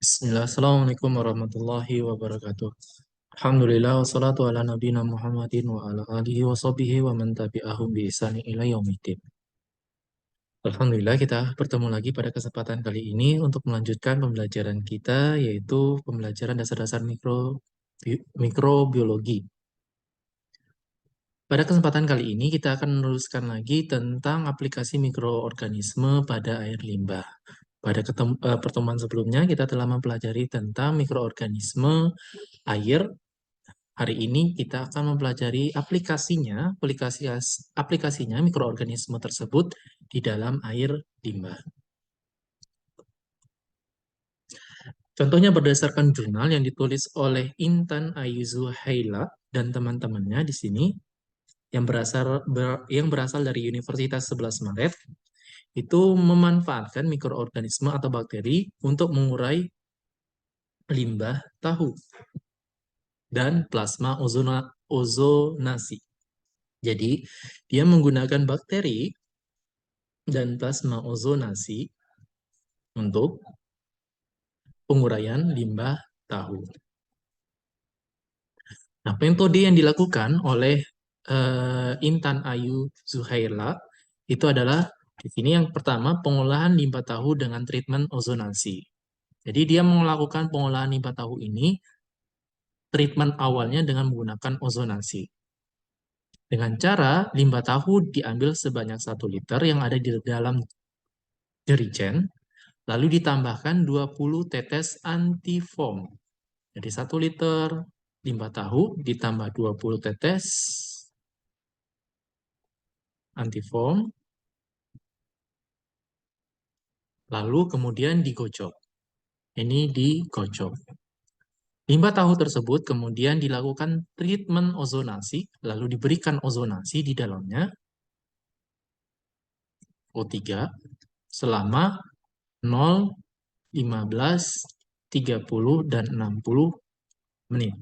Bismillah, Assalamualaikum warahmatullahi wabarakatuh. Alhamdulillah, wassalatu ala nabiyina Muhammadin wa ala alihi wa sahbihi wa man tabi'ahum bi ihsani ila yaumiddin. Alhamdulillah, kita bertemu lagi pada kesempatan kali ini untuk melanjutkan pembelajaran kita, yaitu pembelajaran dasar-dasar mikrobiologi. Pada kesempatan kali ini, kita akan meneruskan lagi tentang aplikasi mikroorganisme pada air limbah. Pada pertemuan sebelumnya, kita telah mempelajari tentang mikroorganisme air. Hari ini kita akan mempelajari aplikasinya mikroorganisme tersebut di dalam air limbah. Contohnya berdasarkan jurnal yang ditulis oleh Intan Ayu Zuhaila dan teman-temannya di sini yang berasal dari Universitas 11 Maret, itu memanfaatkan mikroorganisme atau bakteri untuk mengurai limbah tahu dan plasma ozonasi. Jadi, dia menggunakan bakteri dan plasma ozonasi untuk penguraian limbah tahu. Nah, metode yang dilakukan oleh Intan Ayu Zuhaila itu adalah di sini yang pertama pengolahan limbah tahu dengan treatment ozonasi. Jadi dia melakukan pengolahan limbah tahu ini treatment awalnya dengan menggunakan ozonasi. Dengan cara limbah tahu diambil sebanyak 1 liter yang ada di dalam jerigen, lalu ditambahkan 20 tetes antifoam. Jadi 1 liter limbah tahu ditambah 20 tetes antifoam, lalu kemudian digocok. Ini digocok. Limbah tahu tersebut kemudian dilakukan treatment ozonasi, lalu diberikan ozonasi di dalamnya, O3, selama 0, 15, 30, dan 60 menit.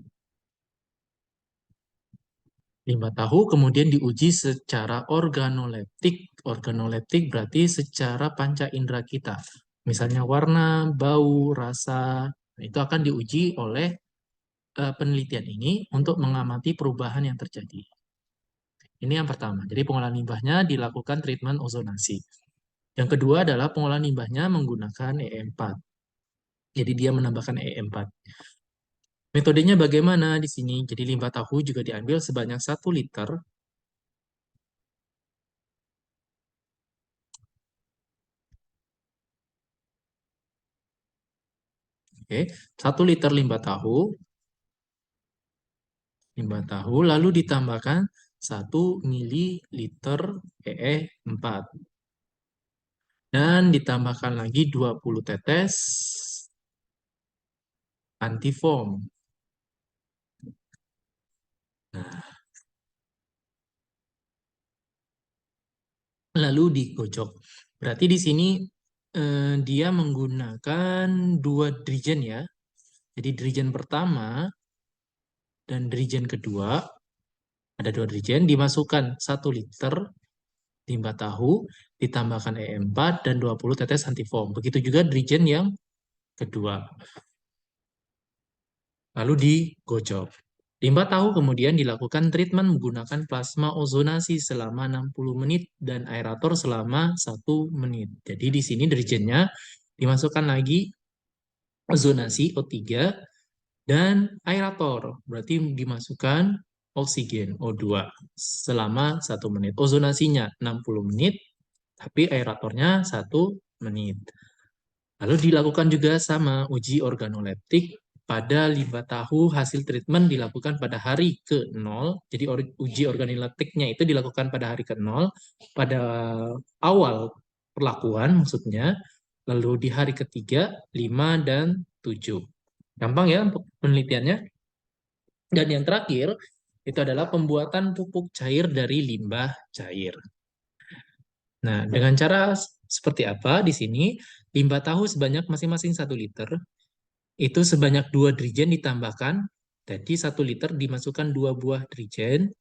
Limbah tahu kemudian diuji secara organoleptik. Organoleptik berarti secara panca indera kita. Misalnya warna, bau, rasa, itu akan diuji oleh penelitian ini untuk mengamati perubahan yang terjadi. Ini yang pertama. Jadi pengolahan limbahnya dilakukan treatment ozonasi. Yang kedua adalah pengolahan limbahnya menggunakan E4. Jadi dia menambahkan E4. Metodenya bagaimana di sini? Jadi limbah tahu juga diambil sebanyak 1 liter. Oke, 1 liter limbah tahu lalu ditambahkan 1 mililiter E4 dan ditambahkan lagi 20 tetes antifoam. Nah, lalu digocok. Berarti di sini dia menggunakan 2 dirigen ya. Jadi dirigen pertama dan dirigen kedua, ada 2 dirigen, dimasukkan 1 liter limbah tahu, ditambahkan E4 dan 20 tetes antifoam. Begitu juga dirigen yang kedua. Lalu digocok. Limbah tahu kemudian dilakukan treatment menggunakan plasma ozonasi selama 60 menit dan aerator selama 1 menit. Jadi di sini dirigennya dimasukkan lagi ozonasi O3 dan aerator. Berarti dimasukkan oksigen O2 selama 1 menit. Ozonasinya 60 menit, tapi aeratornya 1 menit. Lalu dilakukan juga sama uji organoleptik pada limbah tahu hasil treatment dilakukan pada hari ke-0. Jadi uji organoleptiknya itu dilakukan pada hari ke-0, pada awal perlakuan maksudnya, lalu di hari ketiga, 5, dan 7. Gampang ya untuk penelitiannya. Dan yang terakhir, itu adalah pembuatan pupuk cair dari limbah cair. Nah, dengan cara seperti apa di sini? Limbah tahu sebanyak masing-masing 1 liter, itu sebanyak 2 dirigen ditambahkan, jadi 1 liter dimasukkan 2 buah dirigen,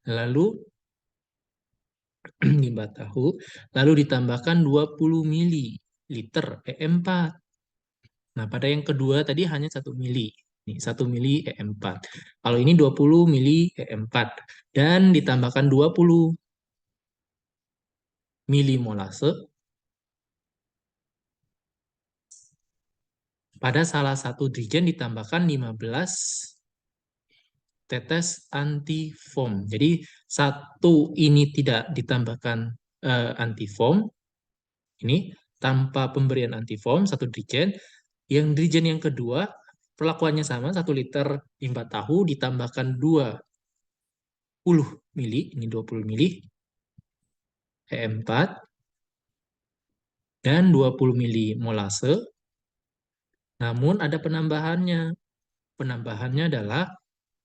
lalu limbah tahu, lalu ditambahkan 20 ml E4. Nah, pada yang kedua tadi hanya 1 mili. Nih, 1 mili E4. Kalau ini 20 mili E4. Dan ditambahkan 20 mili molase pada salah satu drigen ditambahkan 15 tetes antifoam. Jadi satu ini tidak ditambahkan antifoam, ini tanpa pemberian antifoam, satu drigen. Yang drigen yang kedua perlakuannya sama, 1 liter limbah tahu ditambahkan 20 mili, ini 20 mili E4 dan 20 mili molase. Namun ada penambahannya. Penambahannya adalah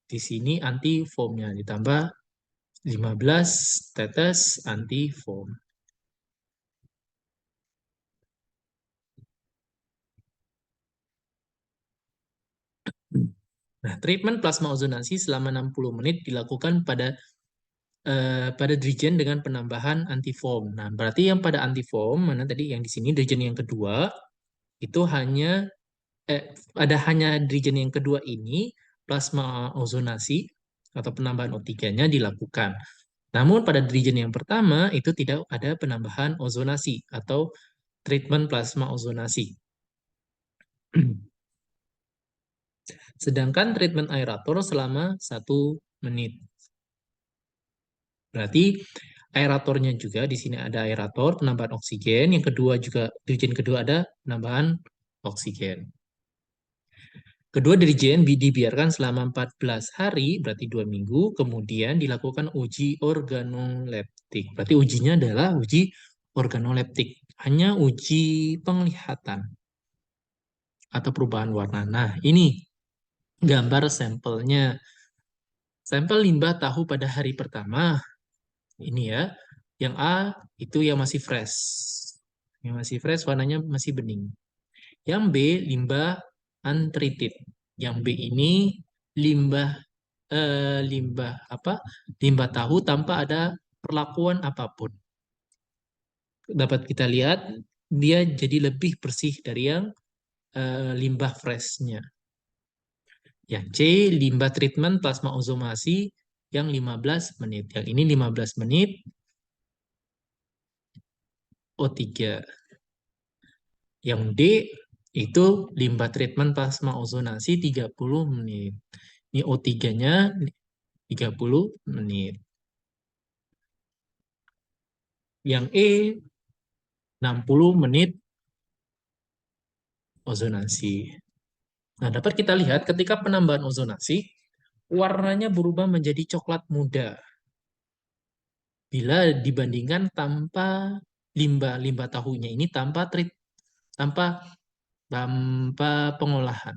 di sini anti foamnya ditambah 15 tetes anti foam. Nah, treatment plasma ozonasi selama 60 menit dilakukan pada drigen dengan penambahan anti foam. Nah, berarti yang pada anti foam mana tadi yang di sini drigen yang kedua itu hanya drigen yang kedua ini plasma ozonasi atau penambahan O3-nya dilakukan. Namun pada drigen yang pertama itu tidak ada penambahan ozonasi atau treatment plasma ozonasi. Sedangkan treatment aerator selama 1 menit. Berarti aeratornya juga di sini ada aerator penambahan oksigen, yang kedua juga dirjen kedua ada penambahan oksigen. Kedua dirjen dibiarkan selama 14 hari, berarti 2 minggu, kemudian dilakukan uji organoleptik. Berarti ujinya adalah uji organoleptik, hanya uji penglihatan atau perubahan warna. Nah, ini gambar sampelnya. Sampel limbah tahu pada hari pertama, ini ya. Yang A itu yang masih fresh. Yang masih fresh warnanya masih bening. Yang B limbah untreated. Yang B ini limbah limbah apa? Limbah tahu tanpa ada perlakuan apapun. Dapat kita lihat dia jadi lebih bersih dari yang limbah freshnya. Yang C limbah treatment plasma ozonasi yang 15 menit. Yang ini 15 menit O3. Yang D itu limbah treatment plasma ozonasi 30 menit. Ini O3-nya 30 menit. Yang E 60 menit ozonasi. Nah, dapat kita lihat ketika penambahan ozonasi, warnanya berubah menjadi coklat muda bila dibandingkan tanpa limbah tahunya ini tanpa tanpa pengolahan.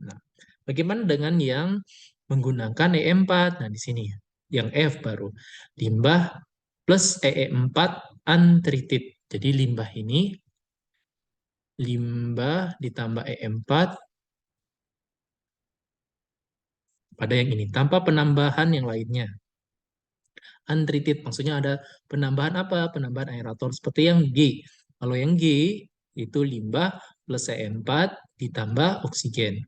Nah, bagaimana dengan yang menggunakan E4? Nah, di sini yang F baru. Limbah plus EE4 untreated. Jadi limbah ini limbah ditambah E4 pada yang ini tanpa penambahan yang lainnya. Untreated maksudnya ada penambahan apa? Penambahan aerator seperti yang G. Kalau yang G itu limbah plus E4 ditambah oksigen.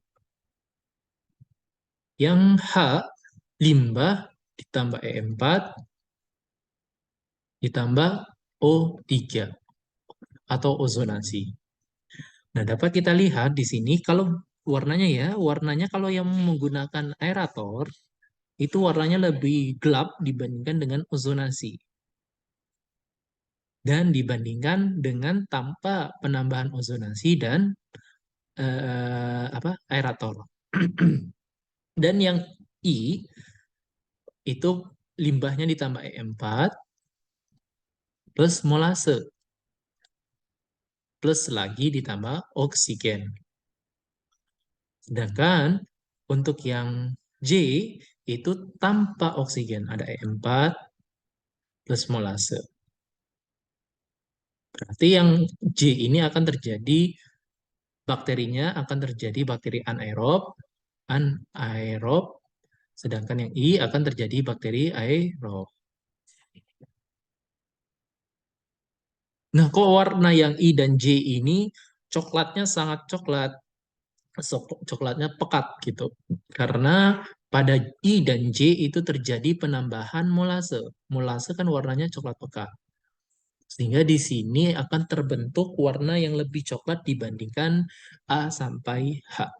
Yang H limbah ditambah E4 ditambah O3 atau ozonasi. Nah, dapat kita lihat di sini kalau warnanya kalau yang menggunakan aerator itu warnanya lebih gelap dibandingkan dengan ozonasi. Dan dibandingkan dengan tanpa penambahan ozonasi dan aerator. Dan yang I itu limbahnya ditambah E4 plus molase plus lagi ditambah oksigen. Sedangkan untuk yang J itu tanpa oksigen, ada E4 plus molase. Berarti yang J ini akan terjadi bakterinya akan terjadi bakteri anaerob, sedangkan yang I akan terjadi bakteri aerob. Nah, kok warna yang I dan J ini coklatnya sangat coklat, coklatnya pekat gitu. Karena pada I dan J itu terjadi penambahan molase. Molase kan warnanya coklat pekat. Sehingga di sini akan terbentuk warna yang lebih coklat dibandingkan A sampai H.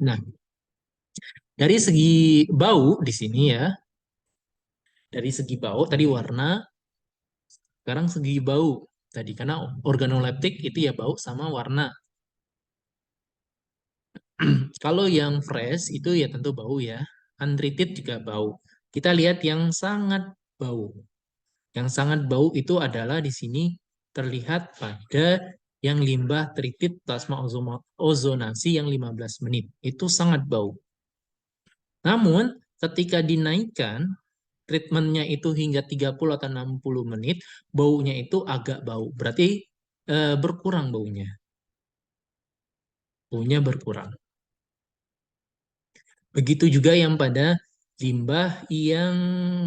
Nah, dari segi bau di sini ya, dari segi bau tadi warna, sekarang segi bau. Tadi karena organoleptik itu ya bau sama warna. Kalau yang fresh itu ya tentu bau ya. Untreated juga bau. Kita lihat yang sangat bau. Yang sangat bau itu adalah di sini terlihat pada yang limbah treated plasma ozonasi yang 15 menit. Itu sangat bau. Namun ketika dinaikkan treatmentnya itu hingga 30 atau 60 menit, baunya itu agak bau. Berarti berkurang baunya. Baunya berkurang. Begitu juga yang pada limbah yang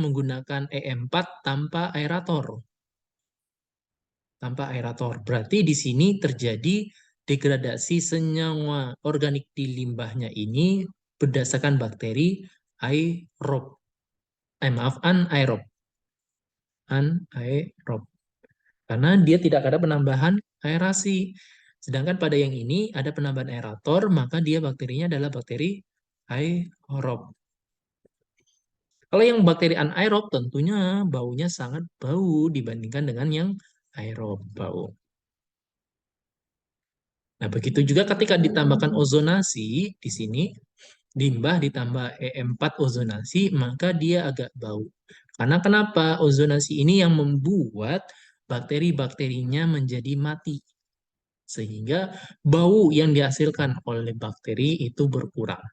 menggunakan E4 tanpa aerator. Tanpa aerator. Berarti di sini terjadi degradasi senyawa organik di limbahnya ini berdasarkan bakteri aerob. Maaf, anaerob. Anaerob. Karena dia tidak ada penambahan aerasi. Sedangkan pada yang ini ada penambahan aerator, maka dia bakterinya adalah bakteri aerob. Kalau yang bakteri anaerob tentunya baunya sangat bau dibandingkan dengan yang aerob bau. Nah, begitu juga ketika ditambahkan ozonasi di sini, limbah ditambah E4 ozonasi, maka dia agak bau. Karena kenapa? Ozonasi ini yang membuat bakteri-bakterinya menjadi mati. Sehingga bau yang dihasilkan oleh bakteri itu berkurang.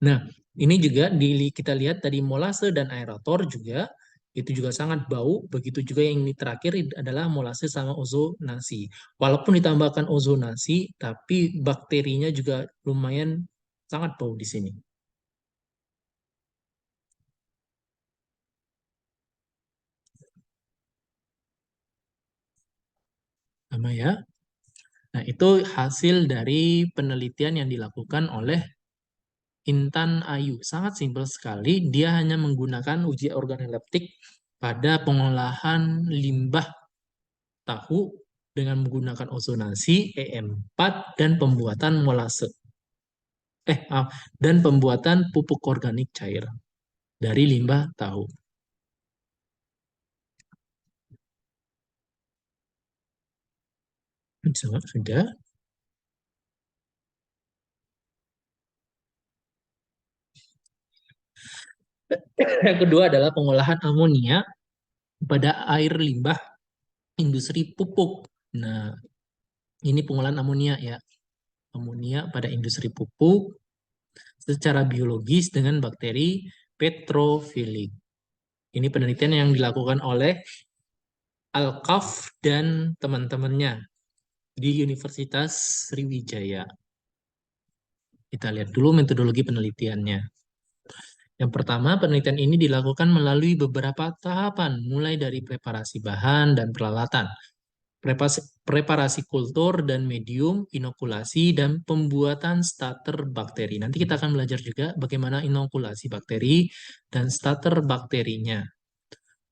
Nah, ini juga kita lihat tadi molase dan aerator juga itu juga sangat bau. Begitu juga yang ini terakhir adalah molase sama ozonasi. Walaupun ditambahkan ozonasi, tapi bakterinya juga lumayan sangat bau di sini. Sama ya. Nah, itu hasil dari penelitian yang dilakukan oleh Intan Ayu. Sangat simpel sekali. Dia hanya menggunakan uji organoleptik pada pengolahan limbah tahu dengan menggunakan ozonasi, E4, dan pembuatan molase. Dan pembuatan pupuk organik cair dari limbah tahu. Sudah. Yang kedua adalah pengolahan amonia pada air limbah industri pupuk. Nah, ini pengolahan amonia ya. Amonia pada industri pupuk secara biologis dengan bakteri petrofilik. Ini penelitian yang dilakukan oleh Alkaf dan teman-temannya di Universitas Sriwijaya. Kita lihat dulu metodologi penelitiannya. Yang pertama, penelitian ini dilakukan melalui beberapa tahapan, mulai dari preparasi bahan dan peralatan, preparasi kultur dan medium, inokulasi, dan pembuatan starter bakteri. Nanti kita akan belajar juga bagaimana inokulasi bakteri dan starter bakterinya.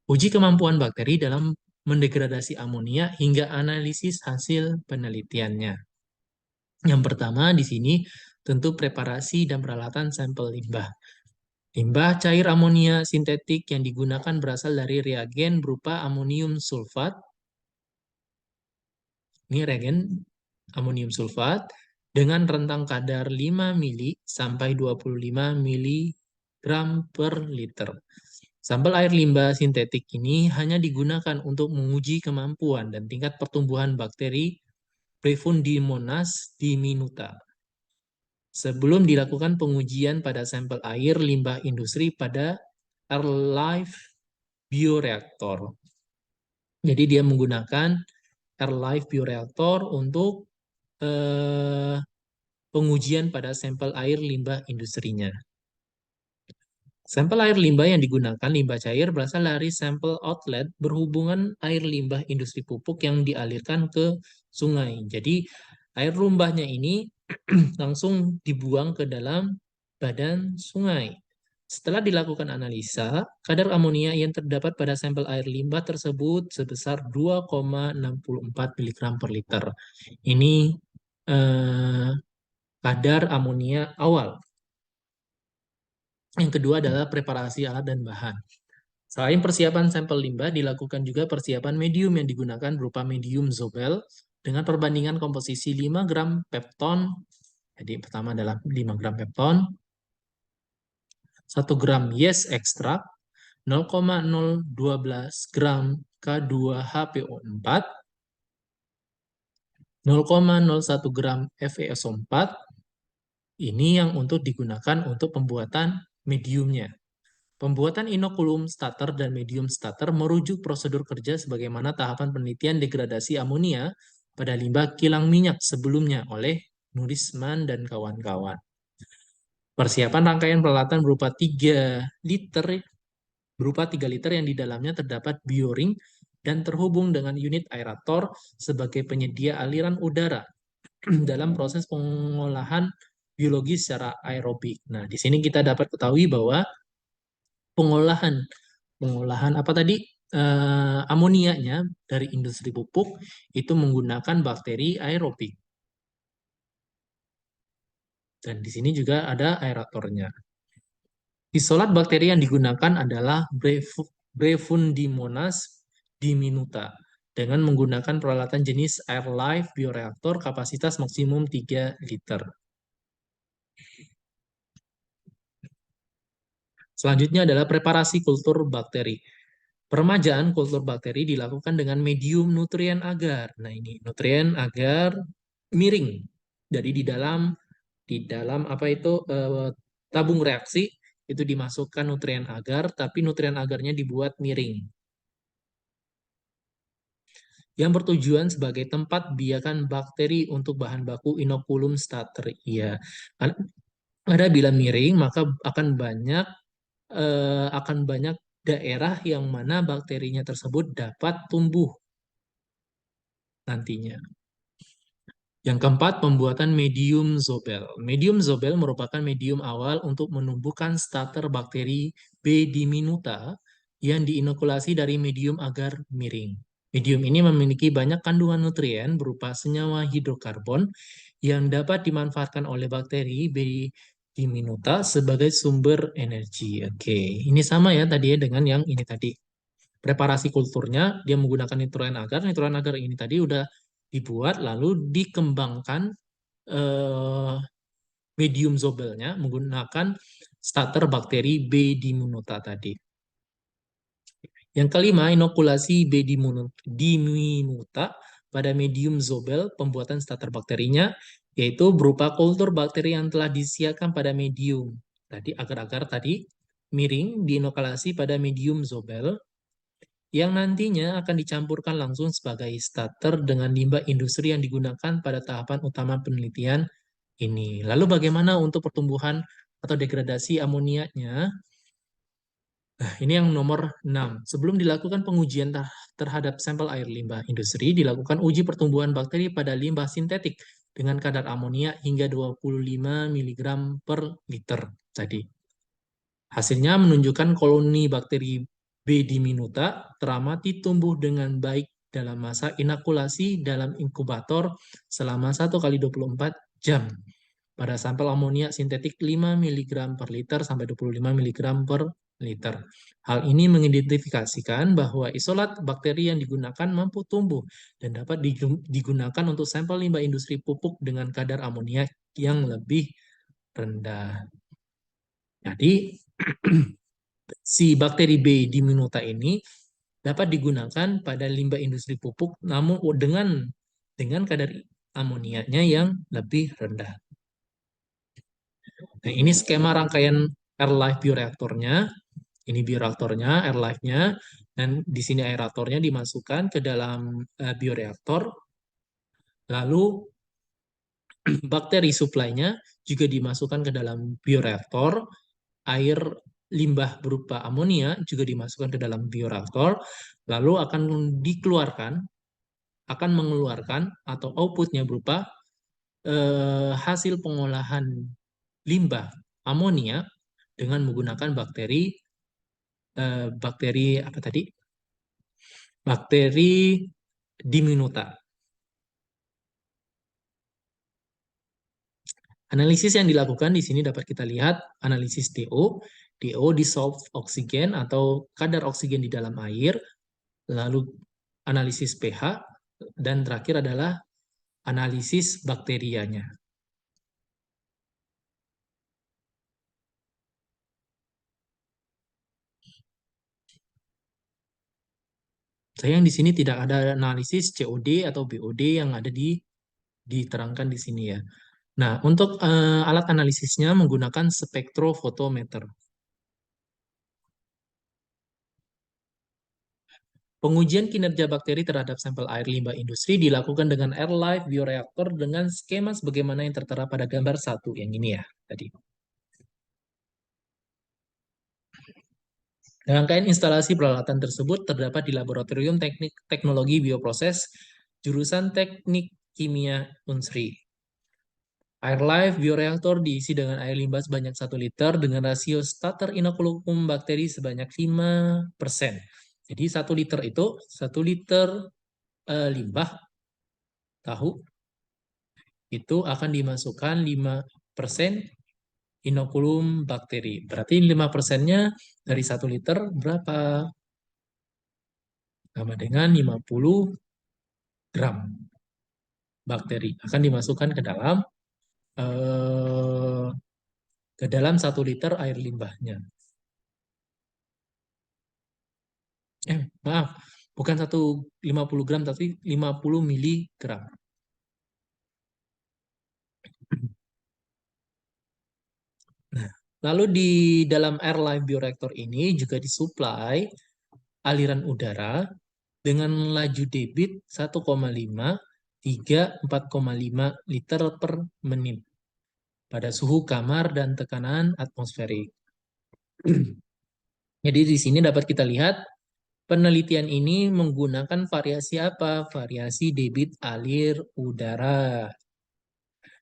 Uji kemampuan bakteri dalam mendegradasi amonia hingga analisis hasil penelitiannya. Yang pertama di sini tentu preparasi dan peralatan sampel limbah. Limbah cair amonia sintetik yang digunakan berasal dari reagen berupa amonium sulfat. Ini reagen amonium sulfat dengan rentang kadar 5 mili sampai 25 miligram per liter. Sampel air limbah sintetik ini hanya digunakan untuk menguji kemampuan dan tingkat pertumbuhan bakteri Prevundimonas diminuta sebelum dilakukan pengujian pada sampel air limbah industri pada Air Life Bioreactor. Jadi dia menggunakan Air Life Bioreactor untuk pengujian pada sampel air limbah industrinya. Sampel air limbah yang digunakan limbah cair berasal dari sampel outlet berhubungan air limbah industri pupuk yang dialirkan ke sungai. Jadi air limbahnya ini langsung dibuang ke dalam badan sungai. Setelah dilakukan analisa, kadar amonia yang terdapat pada sampel air limbah tersebut sebesar 2,64 mg per liter. Ini eh, kadar amonia awal. Yang kedua adalah preparasi alat dan bahan. Selain persiapan sampel limbah, dilakukan juga persiapan medium yang digunakan berupa medium Zobel dengan perbandingan komposisi 5 gram pepton. Jadi pertama adalah 5 gram pepton, 1 gram yeast extract, 0,012 gram K2HPO4, 0,01 gram FeSO4. Ini yang untuk digunakan untuk pembuatan mediumnya. Pembuatan inokulum starter dan medium starter merujuk prosedur kerja sebagaimana tahapan penelitian degradasi amonia pada limbah kilang minyak sebelumnya oleh Nurisman dan kawan-kawan. Persiapan rangkaian peralatan berupa 3 liter yang di dalamnya terdapat bioring dan terhubung dengan unit aerator sebagai penyedia aliran udara dalam proses pengolahan biologi secara aerobik. Nah, di sini kita dapat ketahui bahwa pengolahan pengolahan apa tadi amonianya dari industri pupuk itu menggunakan bakteri aerobik. Dan di sini juga ada aeratornya. Isolat bakteri yang digunakan adalah Brevundimonas diminuta dengan menggunakan peralatan jenis Airlife bioreaktor kapasitas maksimum 3 liter. Selanjutnya adalah preparasi kultur bakteri. Peremajaan kultur bakteri dilakukan dengan medium nutrien agar. Nah, ini nutrien agar miring. Jadi di dalam apa itu tabung reaksi itu dimasukkan nutrien agar, tapi nutrien agarnya dibuat miring. Yang bertujuan sebagai tempat biakan bakteri untuk bahan baku inokulum starter. Iya, ada bila miring maka akan banyak daerah yang mana bakterinya tersebut dapat tumbuh nantinya. Yang keempat, pembuatan medium Zobel. Medium Zobel merupakan medium awal untuk menumbuhkan starter bakteri B. diminuta yang diinokulasi dari medium agar miring. Medium ini memiliki banyak kandungan nutrien berupa senyawa hidrokarbon yang dapat dimanfaatkan oleh bakteri B. diminuta sebagai sumber energi. Oke, ini sama ya tadi ya dengan yang ini tadi. Preparasi kulturnya dia menggunakan nitrogen agar. Nitrogen agar ini tadi udah dibuat lalu dikembangkan eh, medium zobelnya menggunakan starter bakteri B. diminuta tadi. Yang kelima, inokulasi B. diminuta pada medium zobel pembuatan starter bakterinya yaitu berupa kultur bakteri yang telah disiapkan pada medium. Tadi agar-agar tadi miring diinokulasi pada medium zobel yang nantinya akan dicampurkan langsung sebagai starter dengan limbah industri yang digunakan pada tahapan utama penelitian ini. Lalu bagaimana untuk pertumbuhan atau degradasi amoniaknya? Nah, ini yang nomor 6. Sebelum dilakukan pengujian terhadap sampel air limbah industri, dilakukan uji pertumbuhan bakteri pada limbah sintetik dengan kadar amonia hingga 25 mg per liter. Tadi. Hasilnya menunjukkan koloni bakteri B. diminuta teramati tumbuh dengan baik dalam masa inokulasi dalam inkubator selama 1 kali 24 jam pada sampel amonia sintetik 5 mg per liter sampai 25 mg per liter. Hal ini mengidentifikasikan bahwa isolat bakteri yang digunakan mampu tumbuh dan dapat digunakan untuk sampel limbah industri pupuk dengan kadar amonia yang lebih rendah. Jadi, si bakteri B. diminuta ini dapat digunakan pada limbah industri pupuk namun dengan kadar amonianya yang lebih rendah. Nah, ini skema rangkaian airlife bioreaktornya. Ini bioreaktornya, airlife-nya, dan di sini aeratornya dimasukkan ke dalam bioreaktor. Lalu bakteri supply-nya juga dimasukkan ke dalam bioreaktor. Air limbah berupa amonia juga dimasukkan ke dalam bioreaktor, lalu akan mengeluarkan atau outputnya berupa hasil pengolahan limbah amonia dengan menggunakan bakteri apa tadi? Bakteri Diminuta. Analisis yang dilakukan di sini dapat kita lihat analisis DO, DO dissolved oksigen atau kadar oksigen di dalam air, lalu analisis pH, dan terakhir adalah analisis bakterianya. Sayang di sini tidak ada analisis COD atau BOD yang ada diterangkan di sini ya. Nah, untuk alat analisisnya menggunakan spektrofotometer. Pengujian kinerja bakteri terhadap sampel air limbah industri dilakukan dengan air life bioreaktor dengan skema sebagaimana yang tertera pada gambar 1 yang ini ya tadi. Rangkaian instalasi peralatan tersebut terdapat di Laboratorium Teknik Teknologi Bioproses, jurusan Teknik Kimia Unsri. Air life bioreaktor diisi dengan air limbah sebanyak 1 liter dengan rasio starter inokulum bakteri sebanyak 5%. Jadi 1 liter itu 1 liter limbah tahu itu akan dimasukkan 5% inokulum bakteri. Berarti 5%-nya dari 1 liter berapa? Sama dengan 50 gram bakteri akan dimasukkan eh, ke dalam 1 liter air limbahnya. Maaf, bukan 50 gram tapi 50 miligram. Nah, lalu di dalam air life bioreaktor ini juga disuplai aliran udara dengan laju debit 1,5 3 4,5 liter per menit pada suhu kamar dan tekanan atmosferik. Jadi di sini dapat kita lihat penelitian ini menggunakan variasi apa? Variasi debit alir udara.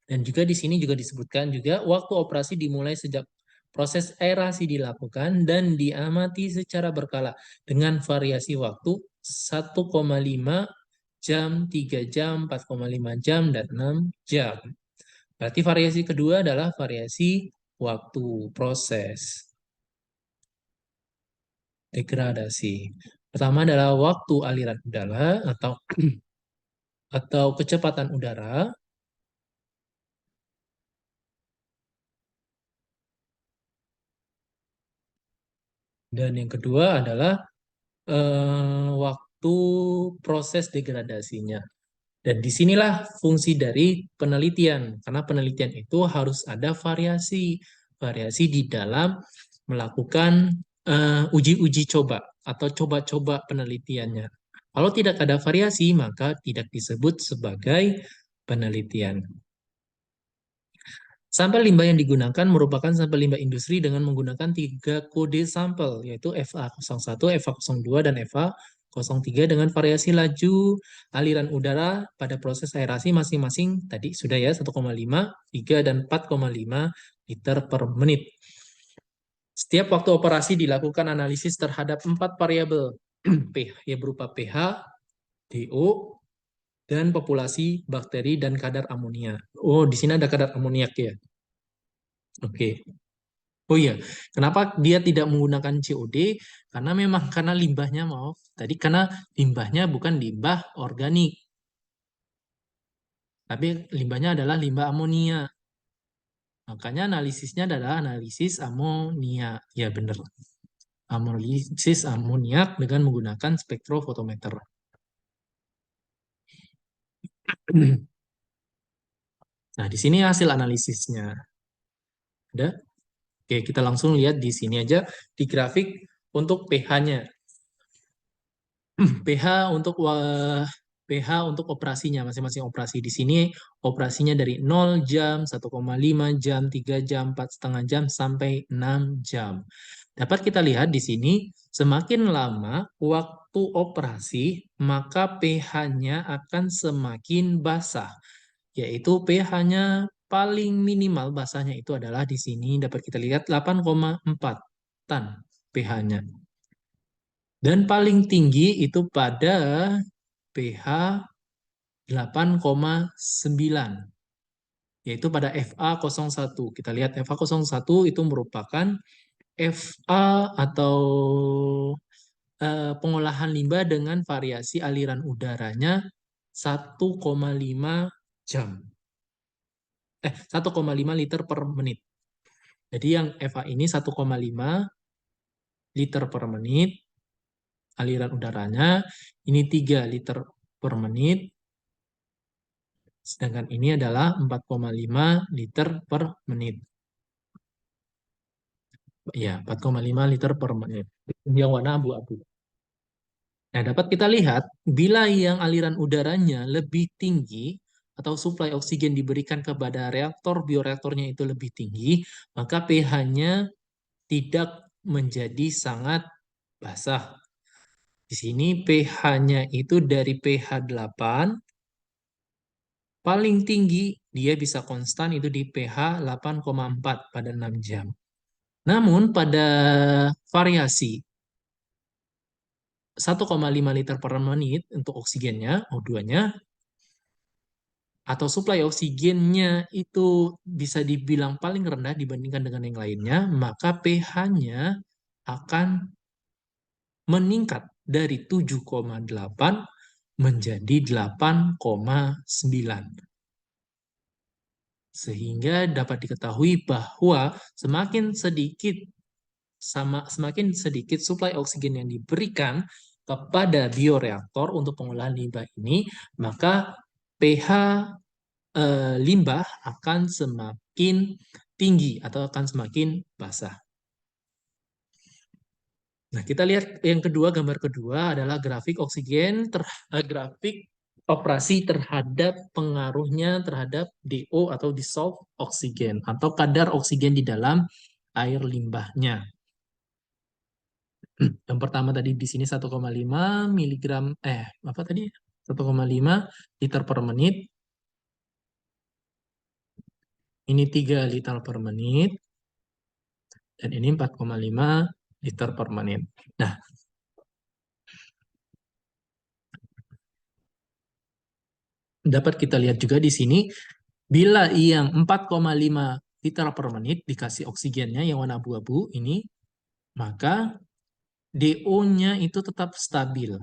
Dan juga di sini juga disebutkan juga waktu operasi dimulai sejak proses aerasi dilakukan dan diamati secara berkala dengan variasi waktu 1,5 jam, 3 jam, 4,5 jam, dan 6 jam. Berarti variasi kedua adalah variasi waktu proses degradasi. Pertama adalah waktu aliran udara atau kecepatan udara. Dan yang kedua adalah waktu proses degradasinya. Dan disinilah fungsi dari penelitian, karena penelitian itu harus ada variasi di dalam melakukan uji-uji coba atau coba-coba penelitiannya. Kalau tidak ada variasi, maka tidak disebut sebagai penelitian. Sampel limbah yang digunakan merupakan sampel limbah industri dengan menggunakan 3 kode sampel, yaitu FA01, FA02, dan FA03 dengan variasi laju aliran udara pada proses aerasi masing-masing tadi sudah ya 1,5, 3, dan 4,5 liter per menit. Setiap waktu operasi dilakukan analisis terhadap 4 variabel pH, ya berupa pH, DO, dan populasi bakteri dan kadar amonia. Oh, di sini ada kadar amoniak ya. Oke. Oh iya, kenapa dia tidak menggunakan COD? Karena limbahnya, maaf, tadi karena limbahnya bukan limbah organik, tapi limbahnya adalah limbah amonia. Makanya analisisnya adalah analisis amonia. Ya benar, analisis amoniak dengan menggunakan spektrofotometer. Nah, di sini hasil analisisnya. Ada? Oke, kita langsung lihat di sini aja di grafik untuk pH-nya. pH untuk pH untuk operasinya, masing-masing operasi. Di sini operasinya dari 0 jam, 1,5 jam, 3 jam, 4,5 jam, sampai 6 jam. Dapat kita lihat di sini, semakin lama waktu operasi, maka pH-nya akan semakin basah, yaitu pH-nya paling minimal basahnya itu adalah di sini dapat kita lihat 8,4 tan pH-nya. Dan paling tinggi itu pada pH 8,9, yaitu pada Fa01. Kita lihat Fa01 itu merupakan Fa atau pengolahan limbah dengan variasi aliran udaranya 1,5 jam. 1,5 liter per menit. Jadi yang Fa ini 1,5 liter per menit aliran udaranya, ini 3 liter per menit, sedangkan ini adalah 4,5 liter per menit. Ya, 4,5 liter per menit. Yang warna abu-abu. Nah, dapat kita lihat, bila yang aliran udaranya lebih tinggi, atau suplai oksigen diberikan kepada reaktor, bioreaktornya itu lebih tinggi, maka pH-nya tidak menjadi sangat basah. Di sini pH-nya itu dari pH 8, paling tinggi dia bisa konstan itu di pH 8,4 pada 6 jam. Namun pada variasi 1,5 liter per menit untuk oksigennya, O2-nya, atau suplai oksigennya itu bisa dibilang paling rendah dibandingkan dengan yang lainnya, maka pH-nya akan meningkat dari 7,8 menjadi 8,9. Sehingga dapat diketahui bahwa semakin sedikit suplai oksigen yang diberikan kepada bioreaktor untuk pengolahan limbah ini, maka pH limbah akan semakin tinggi atau akan semakin basah. Nah, kita lihat yang kedua, gambar kedua adalah grafik grafik operasi terhadap pengaruhnya terhadap DO atau dissolved oksigen atau kadar oksigen di dalam air limbahnya. Yang pertama tadi di sini 1,5 miligram apa tadi? 1,5 liter per menit. Ini 3 liter per menit. Dan ini 4,5 liter per menit. Nah, dapat kita lihat juga di sini, bila yang 4,5 liter per menit dikasih oksigennya yang warna abu-abu ini, maka DO-nya itu tetap stabil.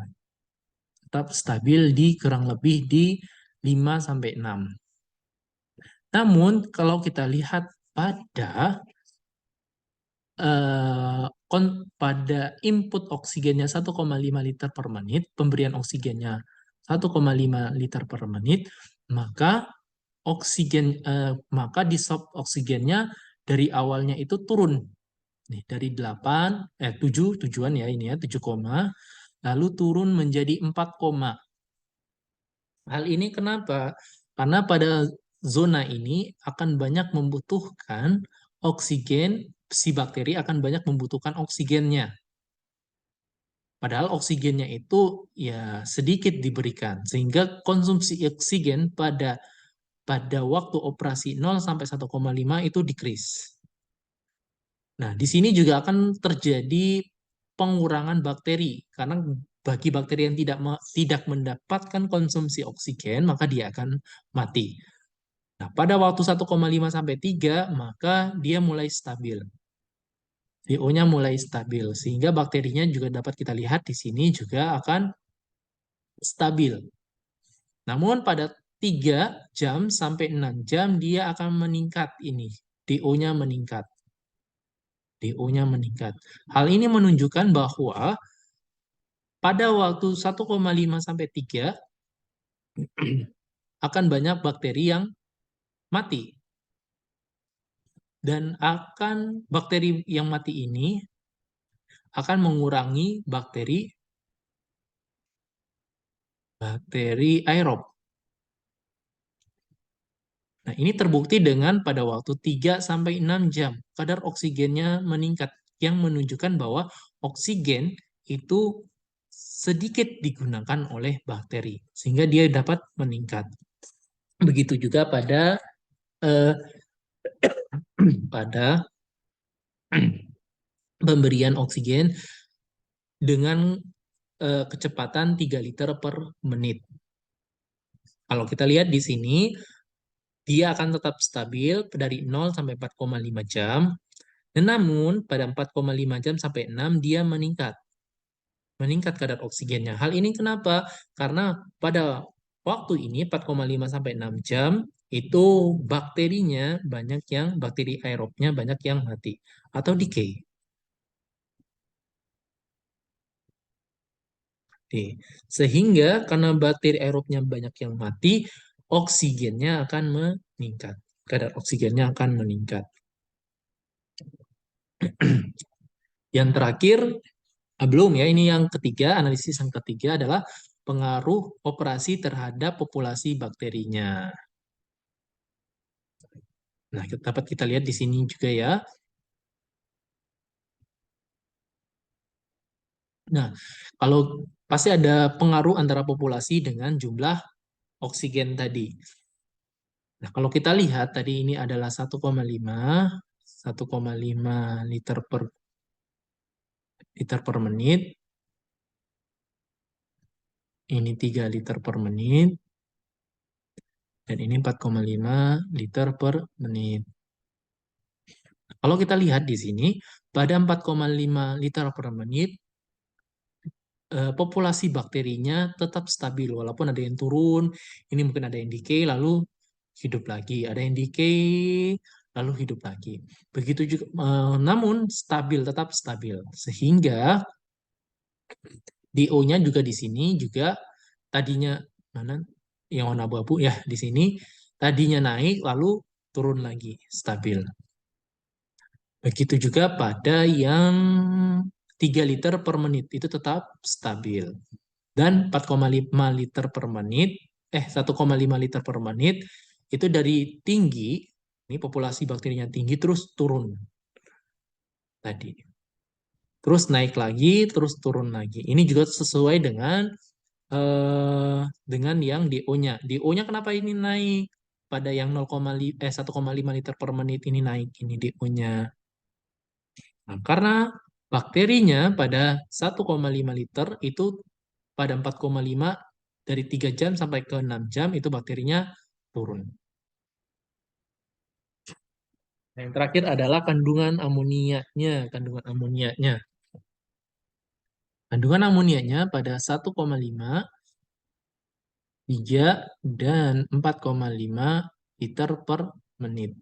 Tetap stabil di kurang lebih di 5-6. Namun, kalau kita lihat pada pada input oksigennya 1,5 liter per menit, pemberian oksigennya 1,5 liter per menit, maka maka dissolved oksigennya dari awalnya itu turun. Nih, dari 7 tujuan ya ini ya, 7, lalu turun menjadi 4, hal ini kenapa? Karena pada zona ini akan banyak membutuhkan oksigen, si bakteri akan banyak membutuhkan oksigennya. Padahal oksigennya itu ya sedikit diberikan, sehingga konsumsi oksigen pada waktu operasi 0 sampai 1,5 itu decrease. Nah, di sini juga akan terjadi pengurangan bakteri karena bagi bakteri yang tidak mendapatkan konsumsi oksigen, maka dia akan mati. Nah, pada waktu 1,5 sampai 3, maka dia mulai stabil. DO-nya mulai stabil, sehingga bakterinya juga dapat kita lihat di sini juga akan stabil. Namun pada 3 jam sampai 6 jam dia akan meningkat ini. DO-nya meningkat. DO-nya meningkat. Hal ini menunjukkan bahwa pada waktu 1,5 sampai 3 akan banyak bakteri yang mati. Dan bakteri yang mati ini akan mengurangi bakteri bakteri aerob. Nah, ini terbukti dengan pada waktu 3 sampai 6 jam kadar oksigennya meningkat yang menunjukkan bahwa oksigen itu sedikit digunakan oleh bakteri sehingga dia dapat meningkat. Begitu juga pada eh, pada pemberian oksigen dengan kecepatan 3 liter per menit. Kalau kita lihat di sini, dia akan tetap stabil dari 0 sampai 4,5 jam. Dan namun, pada 4,5 jam sampai 6, dia meningkat kadar oksigennya. Hal ini kenapa? Karena pada waktu ini 4,5 sampai 6 jam, itu bakterinya banyak yang, bakteri aerobnya banyak yang mati atau decay. Sehingga karena bakteri aerobnya banyak yang mati, oksigennya akan meningkat. Kadar oksigennya akan meningkat. Yang terakhir, belum ya, ini yang ketiga, analisis yang ketiga adalah pengaruh operasi terhadap populasi bakterinya. Nah, dapat kita lihat di sini juga ya. Nah, kalau pasti ada pengaruh antara populasi dengan jumlah oksigen tadi. Nah, kalau kita lihat tadi ini adalah 1,5 liter per menit. Ini 3 liter per menit. Dan ini 4,5 liter per menit. Kalau kita lihat di sini, pada 4,5 liter per menit, populasi bakterinya tetap stabil. Walaupun ada yang turun, ini mungkin ada yang decay, lalu hidup lagi. Ada yang decay, lalu hidup lagi. Begitu juga, namun stabil, tetap stabil. Sehingga DO-nya juga di sini juga tadinya mana yang warna abu-abu ya di sini tadinya naik lalu turun lagi stabil. Begitu juga pada yang 3 liter per menit itu tetap stabil. Dan 4,5 liter per menit 1,5 liter per menit itu dari tinggi ini populasi bakterinya tinggi terus turun tadi. Terus naik lagi, terus turun lagi. Ini juga sesuai dengan yang DO-nya. DO-nya kenapa ini naik? Pada yang 1,5 liter per menit ini naik ini DO-nya. Nah, karena bakterinya pada 1,5 liter itu pada 4,5 dari 3 jam sampai ke 6 jam itu bakterinya turun. Nah, yang terakhir adalah kandungan amoniaknya, kandungan amoniaknya. Kandungan amoniaknya pada 1,5 3 dan 4,5 liter per menit.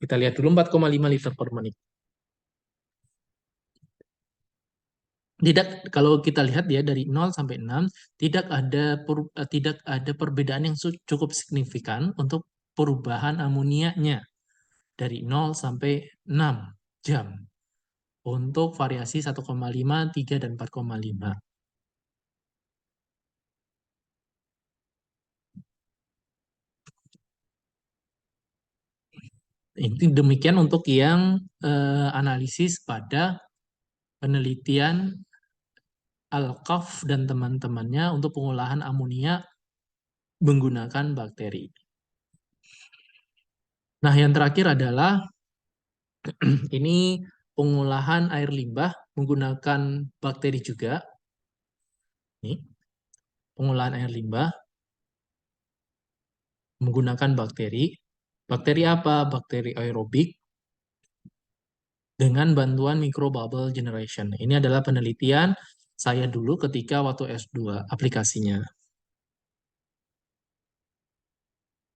Kita lihat dulu 4,5 liter per menit. Tidak, kalau kita lihat ya dari 0 sampai 6, tidak ada perbedaan yang cukup signifikan untuk perubahan amoniaknya dari 0 sampai 6 jam untuk variasi 1,5, 3, dan 4,5. Ini demikian untuk yang analisis pada penelitian Alkaf dan teman-temannya untuk pengolahan amonia menggunakan bakteri. Nah, yang terakhir adalah ini pengolahan air limbah menggunakan bakteri juga. Nih, pengolahan air limbah menggunakan bakteri. Bakteri apa? Bakteri aerobik dengan bantuan microbubble generation. Ini adalah penelitian saya dulu ketika waktu S2 aplikasinya.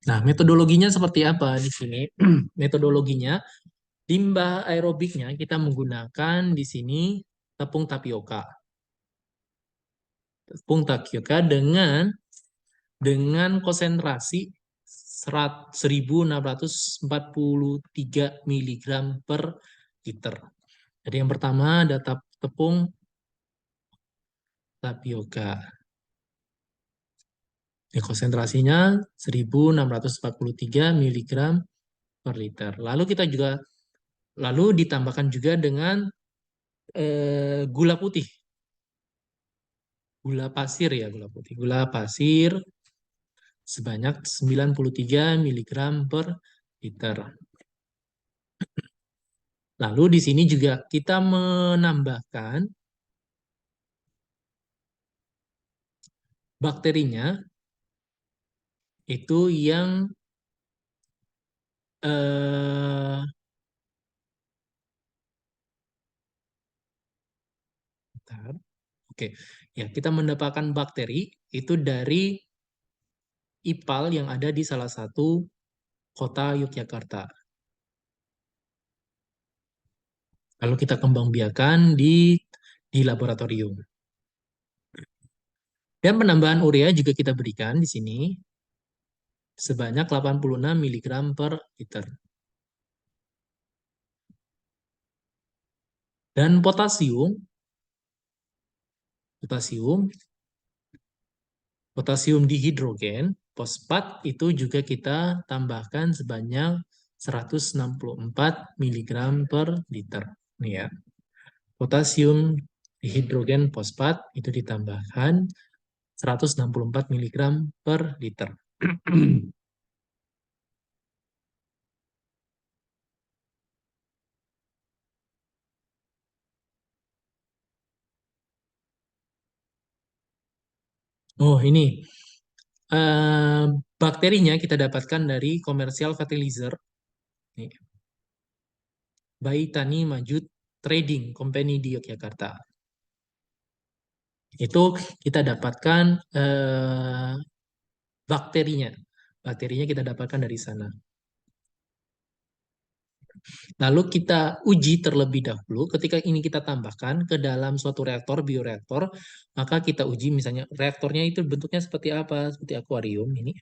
Nah, metodologinya seperti apa di sini? Metodologinya, limbah aerobiknya kita menggunakan di sini tepung tapioka. Tepung tapioka dengan konsentrasi 1643 mg per liter. Jadi yang pertama ada tepung tapioka. Ya, konsentrasinya 1643 miligram per liter. Lalu ditambahkan juga dengan gula putih, gula pasir ya, gula putih. Gula pasir sebanyak 93 miligram per liter. Lalu di sini juga kita menambahkan bakterinya itu yang eh bentar. Oke. Ya, kita mendapatkan bakteri itu dari IPAL yang ada di salah satu kota Yogyakarta. Lalu kita kembang biakan di laboratorium. Dan penambahan urea juga kita berikan di sini sebanyak 86 miligram per liter. Dan potasium, potasium dihidrogen, fosfat itu juga kita tambahkan sebanyak 164 miligram per liter. Nih ya. Potasium dihidrogen fosfat itu ditambahkan 164 miligram per liter. Oh, ini. Eh, bakterinya kita dapatkan dari Commercial Fertilizer. Nih, by Tani Majud Trading Company di Yogyakarta. Itu kita dapatkan bakterinya. Bakterinya kita dapatkan dari sana. Lalu kita uji terlebih dahulu ketika ini kita tambahkan ke dalam suatu reaktor, bioreaktor, maka kita uji misalnya reaktornya itu bentuknya seperti apa, seperti akuarium ini.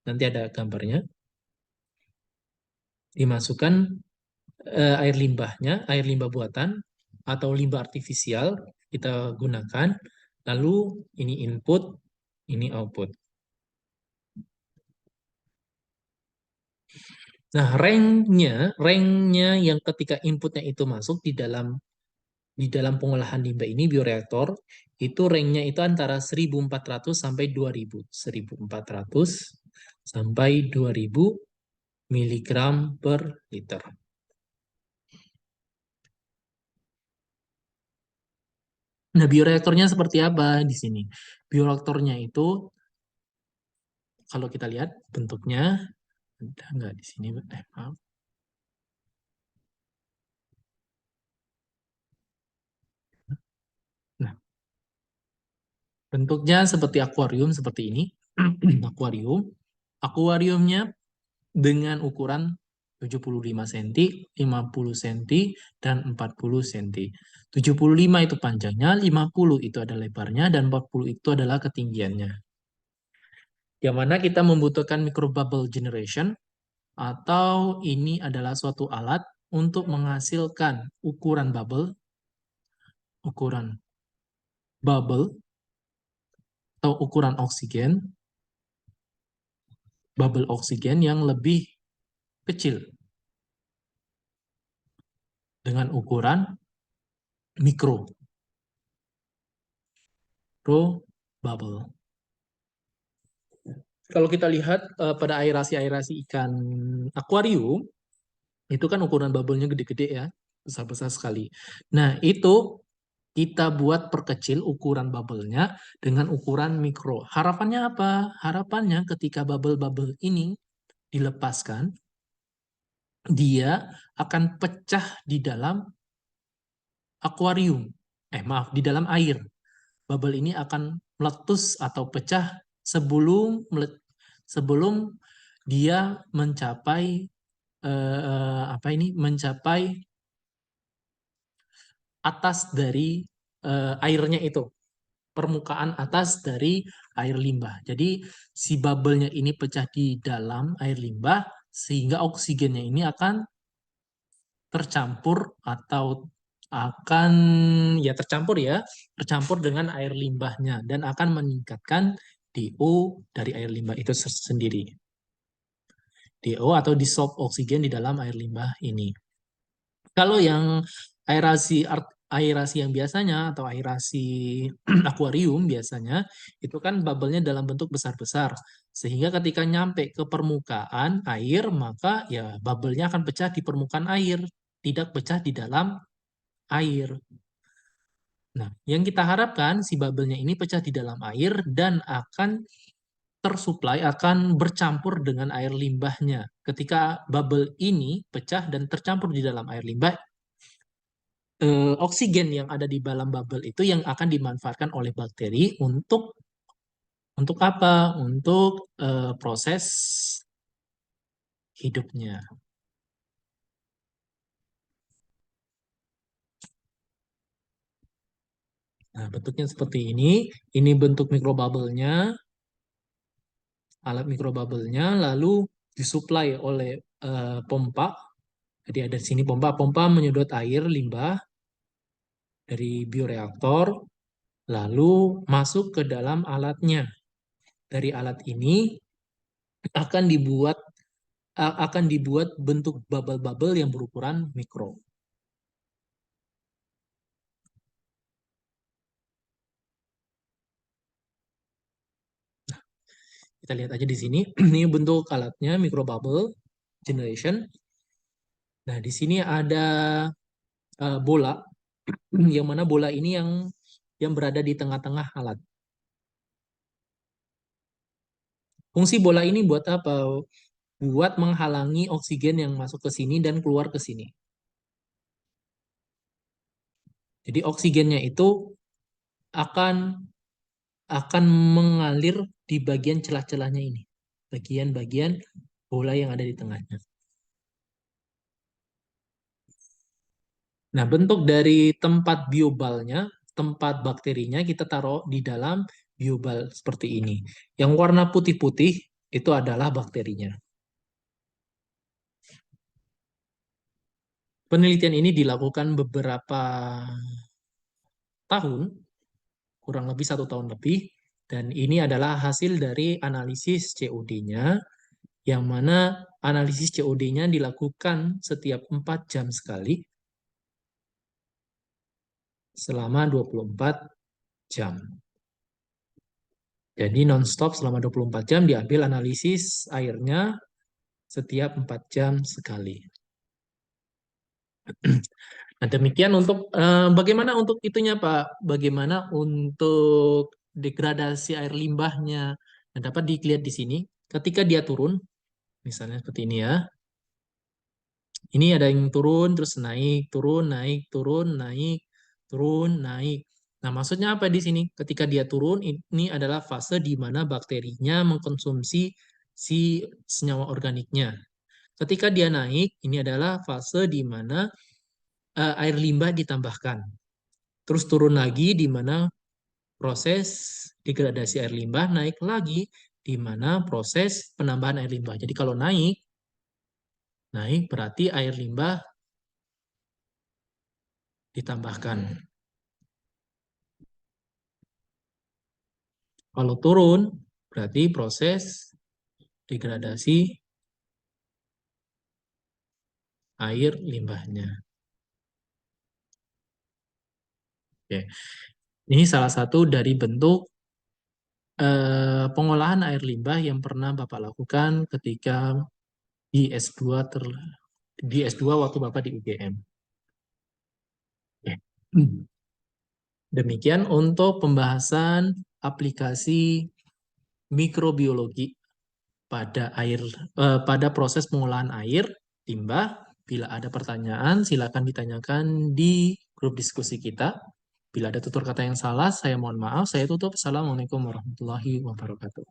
Nanti ada gambarnya. Dimasukkan air limbahnya, air limbah buatan atau limbah artifisial kita gunakan. Lalu ini input, ini output. Nah, ranknya yang ketika inputnya itu masuk di dalam pengolahan limbah ini bioreaktor itu ranknya itu antara 1.400 sampai 2.000. 1.400 sampai 2.000 miligram per liter. Nah, bioreaktornya seperti apa di sini? Bioreaktornya itu kalau kita lihat bentuknya ada nggak di sini? Maaf. Nah, bentuknya seperti akuarium seperti ini. Akuarium. Akuariumnya dengan ukuran 75 cm, 50 cm, dan 40 cm. 75 itu panjangnya, 50 itu adalah lebarnya, dan 40 itu adalah ketinggiannya. Yang mana kita membutuhkan microbubble generation, atau ini adalah suatu alat untuk menghasilkan ukuran bubble atau ukuran oksigen, bubble oksigen yang lebih kecil dengan ukuran mikro, bubble. Kalau kita lihat pada aerasi-aerasi ikan akuarium, itu kan ukuran bubble-nya gede-gede ya, besar-besar sekali. Nah, itu kita buat perkecil ukuran bubble-nya dengan ukuran mikro. Harapannya apa? Harapannya ketika bubble-bubble ini dilepaskan, dia akan pecah di dalam akuarium. Maaf, di dalam air. Bubble ini akan meletus atau pecah sebelum dia mencapai mencapai atas dari airnya itu, permukaan atas dari air limbah. Jadi si bubble-nya ini pecah di dalam air limbah sehingga oksigennya ini akan tercampur atau akan tercampur dengan air limbahnya dan akan meningkatkan DO dari air limbah itu sendiri. DO atau dissolved oksigen di dalam air limbah ini. Kalau yang aerasi yang biasanya atau aerasi akuarium biasanya itu kan bubble-nya dalam bentuk besar-besar. Sehingga ketika nyampe ke permukaan air, maka ya bubble-nya akan pecah di permukaan air, tidak pecah di dalam air. Nah, yang kita harapkan si bubble-nya ini pecah di dalam air dan akan tersuplai, akan bercampur dengan air limbahnya. Ketika bubble ini pecah dan tercampur di dalam air limbah, oksigen yang ada di dalam bubble itu yang akan dimanfaatkan oleh bakteri untuk apa? Untuk proses hidupnya. Nah, bentuknya seperti ini. Ini bentuk mikrobubble-nya, alat mikrobubble-nya, lalu disuplai oleh pompa. Jadi ada di sini pompa. Pompa menyedot air limbah dari bioreaktor, lalu masuk ke dalam alatnya. Dari alat ini akan dibuat bentuk bubble-bubble yang berukuran mikro. Kita lihat aja di sini. Ini bentuk alatnya microbubble generation. Nah, di sini ada bola, yang mana bola ini yang berada di tengah-tengah alat. Fungsi bola ini buat apa? Buat menghalangi oksigen yang masuk ke sini dan keluar ke sini. Jadi oksigennya itu akan akan mengalir di bagian celah-celahnya ini. Bagian-bagian bola yang ada di tengahnya. Nah, bentuk dari tempat biobalnya, tempat bakterinya kita taruh di dalam biobal seperti ini. Yang warna putih-putih itu adalah bakterinya. Penelitian ini dilakukan beberapa tahun, kurang lebih 1 tahun lebih, dan ini adalah hasil dari analisis COD-nya, yang mana analisis COD-nya dilakukan setiap 4 jam sekali, selama 24 jam. Jadi non-stop selama 24 jam diambil analisis airnya setiap 4 jam sekali. Nah, demikian untuk bagaimana untuk itunya, Pak? Bagaimana untuk degradasi air limbahnya? Nah, dapat dilihat di sini. Ketika dia turun, misalnya seperti ini ya. Ini ada yang turun, terus naik, turun, naik, turun, naik, turun, naik. Nah, maksudnya apa di sini? Ketika dia turun, ini adalah fase di mana bakterinya mengkonsumsi si senyawa organiknya. Ketika dia naik, ini adalah fase di mana air limbah ditambahkan. Terus turun lagi di mana proses degradasi air limbah, naik lagi di mana proses penambahan air limbah. Jadi kalau naik, naik berarti air limbah ditambahkan. Kalau turun, berarti proses degradasi air limbahnya. Oke. Ini salah satu dari bentuk pengolahan air limbah yang pernah Bapak lakukan ketika di S2 di S2 waktu Bapak di UGM. Oke. Demikian untuk pembahasan aplikasi mikrobiologi pada proses pengolahan air limbah. Bila ada pertanyaan, silakan ditanyakan di grup diskusi kita. Bila ada tutur kata yang salah, saya mohon maaf. Saya tutup. Assalamualaikum warahmatullahi wabarakatuh.